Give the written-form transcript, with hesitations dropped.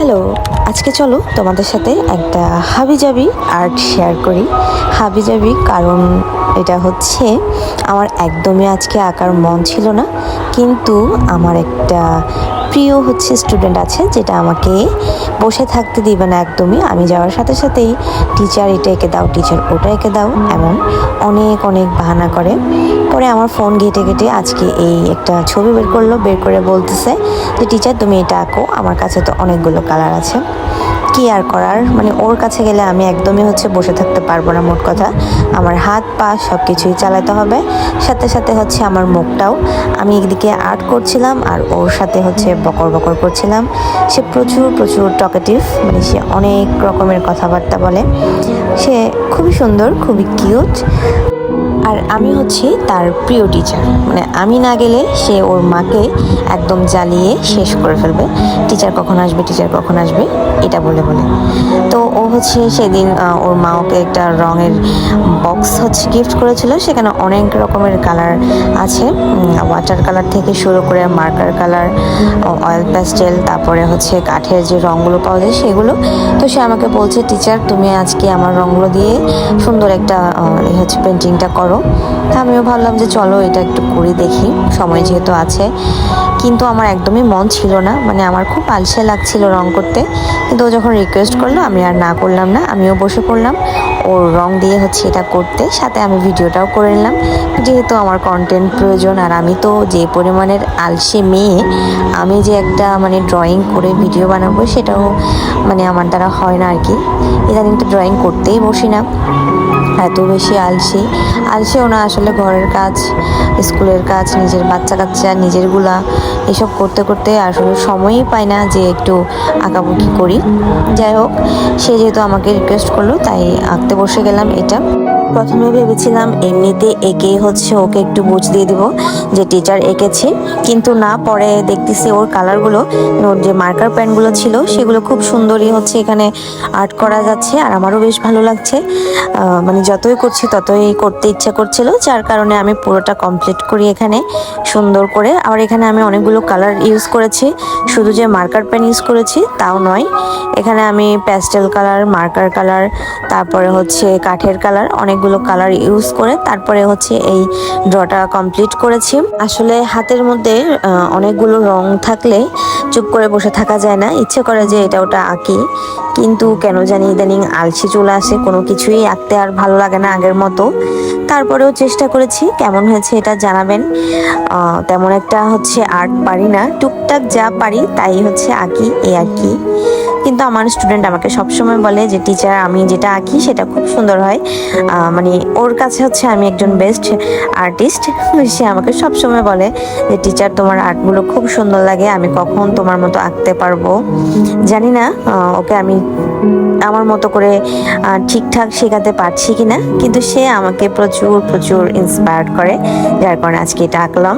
Hello, আজকে চলো তোমাদের সাথে একটা হাবিজাবি আর্ট শেয়ার করি। হাবিজাবি কারণ এটা হচ্ছে আমার একদমই আজকে আঁকার মন ছিল না, কিন্তু আমার একটা প্রিয় স্টুডেন্ট আছে যেটা আমাকে বসে থাকতে দিবে না একদমই। আমি যাওয়ার সাথে সাথেই টিচার এটা এঁকে দাও, টিচার ওটা এঁকে দাও, এমন অনেক অনেক বাহানা করে। পরে আমার ফোন ঘেটে ঘেটে আজকে এই একটা ছবি বের করলো, বের করে বলতেছে যে টিচার তুমি এটা আঁকো, আমার কাছে তো অনেকগুলো কালার আছে। কি আর করার, ওর কাছে গেলে আমি একদমই বসে থাকতে পারবো না। মোট কথা আমার হাত পা সব কিছুই চালাতে হবে, সাথে সাথে আমার মুখটাও। আমি একদিকে আর্ট করছিলাম আর ওর সাথে বকর বকর করছিলাম। সে প্রচুর প্রচুর টকেটিভ, সে অনেক রকমের কথাবার্তা বলে। সে খুবই সুন্দর, খুবই কিউট। আর আমি তার প্রিয় টিচার, আমি না গেলে সে ওর মাকে একদম জ্বালিয়ে শেষ করে ফেলবে। টিচার কখন আসবে, টিচার কখন আসবে, এটা বলে বলে। তো ও সেদিন ওর মা ওকে একটা রঙের বক্স গিফট করেছিল। সেখানে অনেক রকমের কালার আছে, ওয়াটার কালার থেকে শুরু করে মার্কার কালার, অয়েল প্যাস্টেল, তারপরে কাঠের যে রঙগুলো পাওয়া যায় সেগুলো। তো সে আমাকে বলছে টিচার তুমি আজকে আমার রঙগুলো দিয়ে সুন্দর একটা পেন্টিংটা করো। তা আমিও ভাবলাম যে চলো এটা একটু করে দেখি, সময় যেহেতু আছে। কিন্তু আমার একদমই মন ছিল না, আমার খুব আলসে লাগছিল রং করতে। কিন্তু ও যখন রিকোয়েস্ট করলো আমি আর না করলাম না, আমিও বসে পড়লাম ওর রং দিয়ে এটা করতে। সাথে আমি ভিডিওটাও করে নিলাম, যেহেতু আমার কন্টেন্ট প্রয়োজন। আর আমি তো যে পরিমাণের আলসে মেয়ে, আমি যে একটা ড্রয়িং করে ভিডিও বানাবো সেটাও আমার দ্বারা হয় না আর কি। ইদানিং তো ড্রয়িং করতেই বসি না, এত বেশি আলসেও না আসলে। ঘরের কাজ, স্কুলের কাজ, নিজের বাচ্চা কাচ্চা, নিজেরগুলা এসব করতে করতে আসলে সময়ই পাই না যে একটু আঁকাবুকি করি। যাই হোক, সে যেহেতু আমাকে রিকোয়েস্ট করলো তাই আঁকতে বসে গেলাম। এটা প্রথমে ভেবেছিলাম এমনিতে এঁকে ওকে একটু বুঝ দিয়ে দিব যে টিচার এঁকেছি, কিন্তু না, পরে দেখতেছি ওর কালারগুলো, ওর যে মার্কার পেনগুলো ছিল সেগুলো খুব সুন্দরই এখানে আর্ট করা যাচ্ছে। আর আমারও বেশ ভালো লাগছে, যতই করছি ততই করতে ইচ্ছা করছিল, যার কারণে আমি পুরোটা কমপ্লিট করি এখানে সুন্দর করে। আর এখানে আমি অনেকগুলো কালার ইউজ করেছি, শুধু যে মার্কার পেন ইউজ করেছি তাও নয়। এখানে আমি প্যাস্টেল কালার, মার্কার কালার, তারপরে কাঠের কালার, অনেকগুলো কালার ইউজ করে তারপরে এই ড্রটা কমপ্লিট করেছি। আসলে হাতের মধ্যে অনেকগুলো রং থাকলে চুপ করে বসে থাকা যায় না, ইচ্ছে করে যে এটা ওটা আঁকি। কিন্তু কেন জানি ইদানিং আলসি চলে আসে, কোনো কিছুই আঁকতে আর ভালো লাগে না আগের মতো। তারপরেও চেষ্টা করেছি, কেমন হয়েছে এটা জানাবেন। তেমন একটা আর্ট পারি না, টুকটাক যা পারি তাই আঁকি, এই আর কি। কিন্তু আমার স্টুডেন্ট আমাকে সবসময় বলে যে টিচার আমি যেটা আঁকি সেটা খুব সুন্দর হয়। ওর কাছে আমি একজন বেস্ট আর্টিস্ট। সে আমাকে সবসময় বলে যে টিচার তোমার আর্টগুলো খুব সুন্দর লাগে, আমি কখন তোমার মতো আঁকতে পারবো। জানি না ওকে আমি আমার মতো করে ঠিকঠাক শেখাতে পারছি কিনা, কিন্তু সে আমাকে প্রচুর প্রচুর ইন্সপায়ার করে, যার কারণে আজকে এটা আঁকলাম।